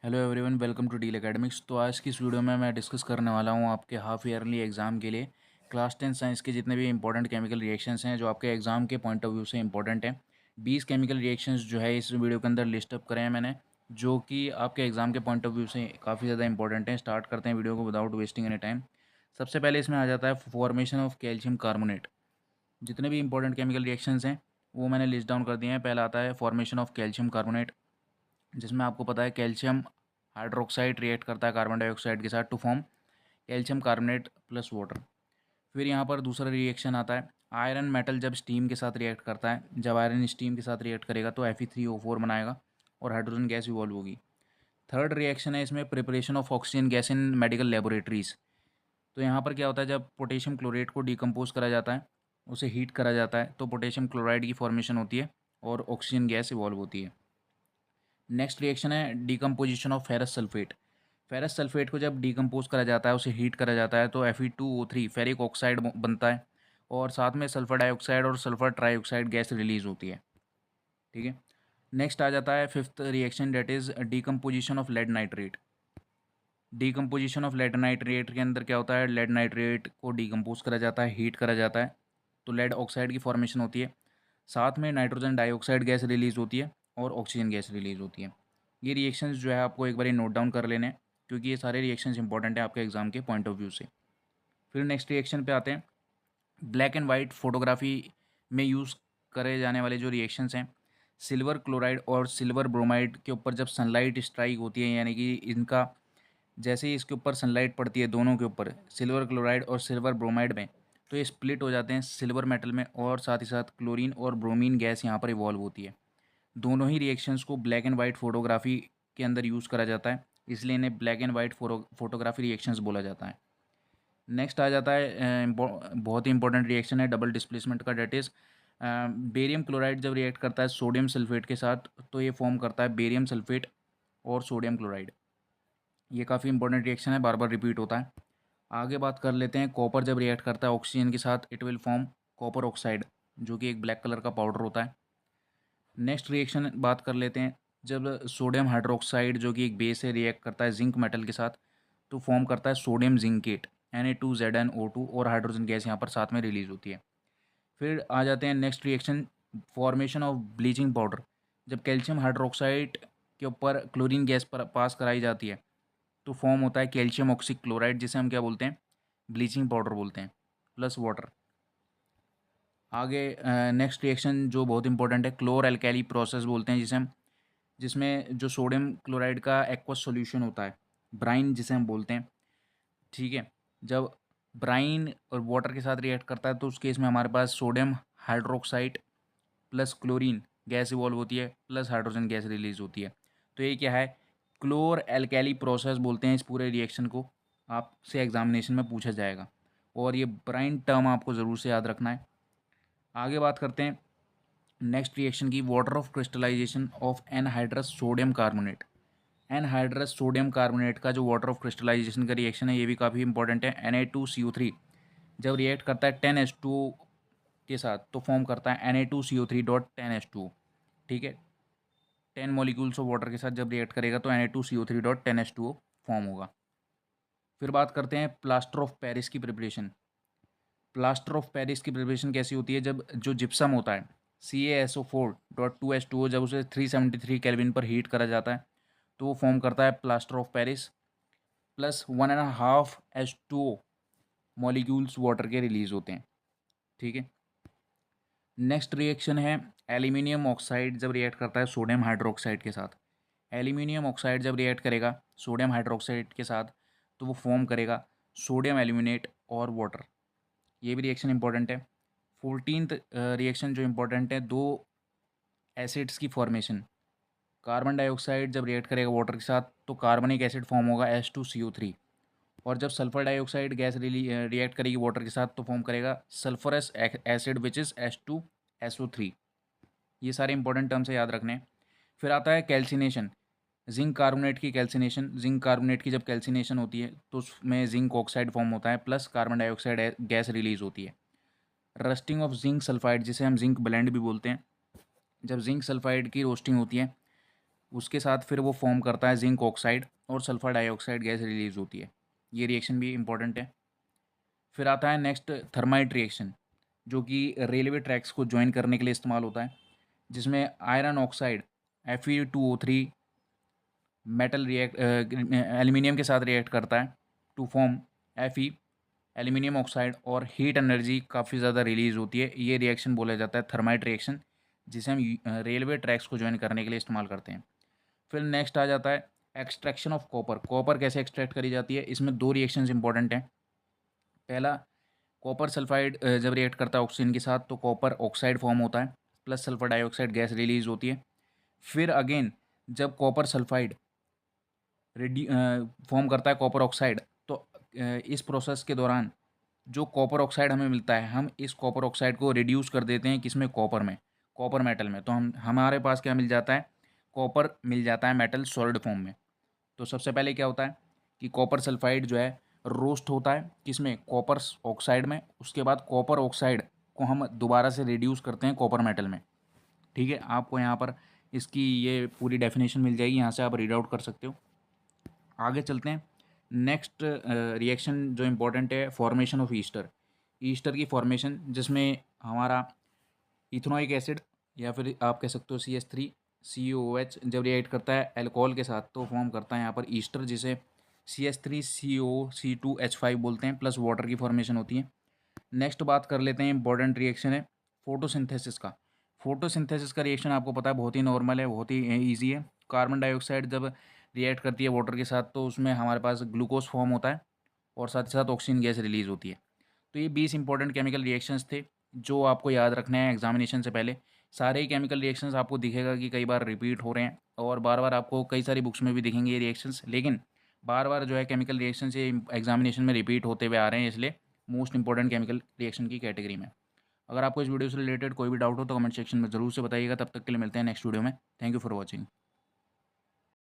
Hello everyone, welcome to Deal Academics. तो आज की इस वीडियो में मैं डिस्कस करने वाला हूँ आपके हाफ ईयरली एग्ज़ाम के लिए क्लास 10 साइंस के जितने भी इंपॉर्टेंट केमिकल रिएक्शंस हैं जो आपके एग्ज़ाम के पॉइंट ऑफ व्यू से इंपॉर्टेंट हैं। 20 केमिकल रिएक्शंस जो है इस वीडियो के अंदर लिस्ट अप करे हैं मैंने, जो कि आपके एग्ज़ाम के पॉइंट ऑफ व्यू से काफ़ी ज़्यादा इंपॉर्टेंट हैं। स्टार्ट करते हैं वीडियो को विदाउट वेस्टिंग एनी टाइम। सबसे पहले इसमें आ जाता है फॉर्मेशन ऑफ कैल्शियम कार्बोनेट। जितने भी इंपॉर्टेंट केमिकल रिएक्शंस हैं वो मैंने लिस्ट डाउन कर दिए हैं। पहला आता है फॉर्मेशन ऑफ कैल्शियम कार्बोनेट, जिसमें आपको पता है कैल्शियम हाइड्रोक्साइड रिएक्ट करता है कार्बन डाइऑक्साइड के साथ to form calcium carbonate plus water. फिर यहाँ पर दूसरा रिएक्शन आता है आयरन मेटल जब स्टीम के साथ रिएक्ट करता है। जब आयरन स्टीम के साथ रिएक्ट करेगा तो Fe3O4 बनाएगा और हाइड्रोजन गैस इवॉल्व होगी। थर्ड रिएक्शन है इसमें preparation of oxygen gas in medical laboratories. तो यहाँ पर क्या होता है, जब पोटेशियम क्लोरेट को डिकम्पोज करा जाता है, उसे हीट करा जाता है, तो पोटेशियम क्लोराइड की फॉर्मेशन होती है और ऑक्सीजन गैस इवॉल्व होती है। नेक्स्ट रिएक्शन है decomposition of ferrous sulphate. Ferrous sulphate को जब डिकम्पोज करा जाता है, उसे हीट करा जाता है, तो Fe2O3 फेरिक ऑक्साइड बनता है और साथ में सल्फर डाइऑक्साइड और सल्फर ट्राईऑक्साइड गैस रिलीज होती है। ठीक है। नेक्स्ट आ जाता है fifth reaction, that is decomposition of lead nitrate. Decomposition of lead nitrate के अंदर क्या होता है, लेड नाइट्रेट को डिकम्पोज करा जाता है, हीट करा जाता है, तो लेड ऑक्साइड की फॉर्मेशन होती है। साथ में नाइट्रोजन डाइऑक्साइड गैस रिलीज होती है और ऑक्सीजन गैस रिलीज होती है। ये रिएक्शंस जो है आपको एक बार नोट डाउन कर लेने हैं, क्योंकि ये सारे रिएक्शंस इंपॉर्टेंट है आपके एग्जाम के पॉइंट ऑफ व्यू से। फिर नेक्स्ट रिएक्शन पे आते हैं। ब्लैक एंड वाइट फोटोग्राफी में यूज़ करे जाने वाले जो रिएक्शंस हैं, सिल्वर क्लोराइड और सिल्वर ब्रोमाइड के ऊपर जब सनलाइट स्ट्राइक होती है, यानी कि इनका जैसे ही इसके ऊपर सनलाइट पड़ती है दोनों के ऊपर, सिल्वर क्लोराइड और सिल्वर ब्रोमाइड में, तो ये स्प्लिट हो जाते हैं सिल्वर मेटल में और साथ ही साथ क्लोरीन और ब्रोमीन गैस यहाँ पर इवॉल्व होती है। दोनों ही रिएक्शंस को ब्लैक एंड वाइट फोटोग्राफी के अंदर यूज़ करा जाता है, इसलिए इन्हें black and white photography reactions बोला जाता है। नेक्स्ट आ जाता है बहुत ही इंपॉर्टेंट रिएक्शन है डबल डिस्प्लेसमेंट का, डेट इज़ बेरियम क्लोराइड जब रिएक्ट करता है सोडियम सल्फेट के साथ, तो ये फॉर्म करता है बेरियम सल्फेट और सोडियम क्लोराइड। ये काफ़ी इंपॉर्टेंट रिएक्शन है, बार बार रिपीट होता है। आगे बात कर लेते हैं कॉपर जब रिएक्ट करता है ऑक्सीजन के साथ, it will form copper oxide, जो कि एक ब्लैक कलर का पाउडर होता है। नेक्स्ट रिएक्शन बात कर लेते हैं, जब सोडियम हाइड्रोक्साइड जो कि एक बेस है रिएक्ट करता है जिंक मेटल के साथ, तो फॉर्म करता है सोडियम जिंकेट Na2ZnO2 और हाइड्रोजन गैस यहाँ पर साथ में रिलीज होती है। फिर आ जाते हैं next reaction, formation of bleaching powder. जब कैल्शियम हाइड्रोक्साइड के ऊपर क्लोरीन गैस पर पास कराई जाती है, तो फॉर्म होता है कैल्शियम ऑक्सिक क्लोराइड, जिसे हम क्या बोलते हैं, ब्लीचिंग पाउडर बोलते हैं, प्लस वाटर। आगे नेक्स्ट रिएक्शन जो बहुत इंपॉर्टेंट है, क्लोर एल्कैली प्रोसेस बोलते हैं जिसे हम, जिसमें जो सोडियम क्लोराइड का एक्वस सॉल्यूशन होता है, ब्राइन जिसे हम बोलते हैं। ठीक है। जब ब्राइन और वाटर के साथ रिएक्ट करता है, तो उस केस में हमारे पास sodium hydroxide plus chlorine gas evolve होती है, प्लस हाइड्रोजन गैस रिलीज होती है। तो ये क्या है, क्लोर एल्कैली प्रोसेस बोलते हैं इस पूरे रिएक्शन को। आपसे एग्जामिनेशन में पूछा जाएगा और ये ब्राइन टर्म आपको ज़रूर से याद रखना है। आगे बात करते हैं नेक्स्ट रिएक्शन की, water of crystallisation of anhydrous sodium carbonate. Anhydrous sodium carbonate का जो वाटर ऑफ क्रिस्टलाइजेशन का रिएक्शन है, ये भी काफ़ी इंपॉर्टेंट है। Na2CO3 जब रिएक्ट करता है 10H2O के साथ, तो फॉर्म करता है Na2CO3.10H2O। ठीक है। 10 मॉलिक्यूल्स ऑफ वाटर के साथ जब रिएक्ट करेगा तो Na2CO3.10H2O फॉर्म होगा। फिर बात करते हैं प्लास्टर ऑफ पेरिस की प्रिपरेशन। प्लास्टर ऑफ पेरिस की प्रिपरेशन कैसी होती है, जब जो जिप्सम होता है CaSO4.2H2O, जब उसे 373 केल्विन पर हीट करा जाता है, तो वो फॉर्म करता है plaster of Paris, plus 1.5H2O molecules water के रिलीज होते हैं। ठीक है। नेक्स्ट रिएक्शन है एल्यूमिनियम ऑक्साइड जब रिएक्ट करता है सोडियम हाइड्रोक्साइड के साथ। एल्यूमिनियम ऑक्साइड जब रिएक्ट करेगा सोडियम हाइड्रोक्साइड के साथ, तो वो फॉर्म करेगा सोडियम एल्यूमिनेट और वाटर। ये भी रिएक्शन इंपॉर्टेंट है। 14th रिएक्शन जो इंपॉर्टेंट है, दो एसिड्स की फॉर्मेशन। कार्बन डाइऑक्साइड जब रिएक्ट करेगा वाटर के साथ, तो कार्बनिक एसिड फॉर्म होगा H2CO3। और जब सल्फर डाइऑक्साइड गैस रिएक्ट करेगी वाटर के साथ, तो फॉर्म करेगा sulphurous acid which is H2SO3। ये सारे इंपॉर्टेंट टर्म्स है, याद रखने हैं। फिर आता है कैल्सिनेशन, जिंक कार्बोनेट की कैल्सिनेशन। जिंक कार्बोनेट की जब कैल्सिनेशन होती है, तो उसमें जिंक ऑक्साइड फॉर्म होता है, plus carbon dioxide gas release होती है। रस्टिंग ऑफ जिंक सल्फाइड, जिसे हम जिंक ब्लेंड भी बोलते हैं। जब जिंक सल्फाइड की रोस्टिंग होती है, उसके साथ फिर वो फॉर्म करता है जिंक ऑक्साइड और सल्फर डाइऑक्साइड गैस रिलीज होती है। ये रिएक्शन भी इंपॉर्टेंट है। फिर आता है नेक्स्ट थर्माइट रिएक्शन, जो कि रेलवे ट्रैक्स को ज्वाइन करने के लिए इस्तेमाल होता है, जिसमें iron oxide Fe2O3 metal react aluminium के साथ रिएक्ट करता है to form Fe aluminium oxide, और हीट एनर्जी काफ़ी ज़्यादा रिलीज होती है। ये रिएक्शन बोला जाता है थर्माइट रिएक्शन, जिसे हम रेलवे ट्रैक्स को ज्वाइन करने के लिए इस्तेमाल करते हैं। फिर नेक्स्ट आ जाता है एक्सट्रैक्शन ऑफ कॉपर। कॉपर कैसे एक्सट्रैक्ट करी जाती है, इसमें दो रिएक्शंस इंपॉर्टेंट हैं। पहला, कॉपर सल्फाइड जब रिएक्ट करता है ऑक्सीजन के साथ तो कॉपर ऑक्साइड फॉर्म होता है plus sulphur dioxide gas release होती है। फिर अगेन जब कॉपर सल्फाइड रेडी फॉर्म करता है कॉपर ऑक्साइड, तो इस प्रोसेस के दौरान जो कॉपर ऑक्साइड हमें मिलता है, हम इस कॉपर ऑक्साइड को रिड्यूस कर देते हैं किसमें, कॉपर में, कॉपर मेटल में। तो हम हमारे पास क्या मिल जाता है, कॉपर मिल जाता है मेटल सॉलिड फॉर्म में। तो सबसे पहले क्या होता है कि कॉपर सल्फाइड जो है रोस्ट होता है किसमें, कॉपर ऑक्साइड में। उसके बाद कॉपर ऑक्साइड को हम दोबारा से रिड्यूस करते हैं कॉपर मेटल में। ठीक है, आपको यहाँ पर इसकी ये पूरी डेफिनेशन मिल जाएगी, यहाँ से आप रीड आउट कर सकते हो। आगे चलते हैं। नेक्स्ट रिएक्शन जो इम्पोर्टेंट है, फॉर्मेशन ऑफ ईस्टर। ईस्टर की फॉर्मेशन, जिसमें हमारा इथेनोइक एसिड या फिर आप कह सकते हो CH3COOH जब रिएक्ट करता है अल्कोहल के साथ तो फॉर्म करता है यहाँ पर ईस्टर, जिसे CH3COC2H5 बोलते हैं, प्लस वाटर की फॉर्मेशन होती है। नेक्स्ट बात कर लेते हैं, इंपॉर्टेंट रिएक्शन है फोटोसिंथेसिस का। फोटोसिंथेसिस का रिएक्शन आपको पता है बहुत ही नॉर्मल है, बहुत ही ईजी है। कार्बन डाइऑक्साइड जब रिएक्ट करती है वाटर के साथ तो उसमें हमारे पास ग्लूकोज फॉर्म होता है और साथ ही साथ ऑक्सीजन गैस रिलीज होती है। तो ये 20 इंपॉर्टेंट केमिकल रिएक्शंस थे जो आपको याद रखने हैं एग्जामिनेशन से पहले। सारे ही केमिकल रिएक्शंस आपको दिखेगा कि कई बार रिपीट हो रहे हैं और बार बार आपको कई सारी बुक्स में भी दिखेंगे ये रिएक्शंस, लेकिन बार बार जो है केमिकल रिएक्शंस ये एग्जामिनेशन में रिपीट होते हुए आ रहे हैं, इसलिए मोस्ट इंपॉर्टेंट केमिकल रिएक्शन की कैटेगरी में। अगर आपको इस वीडियो से रिलेटेड कोई भी डाउट हो तो कमेंट सेक्शन में ज़रूर से बताइएगा। तब तक के लिए मिलते हैं नेक्स्ट वीडियो में। Thank you for watching.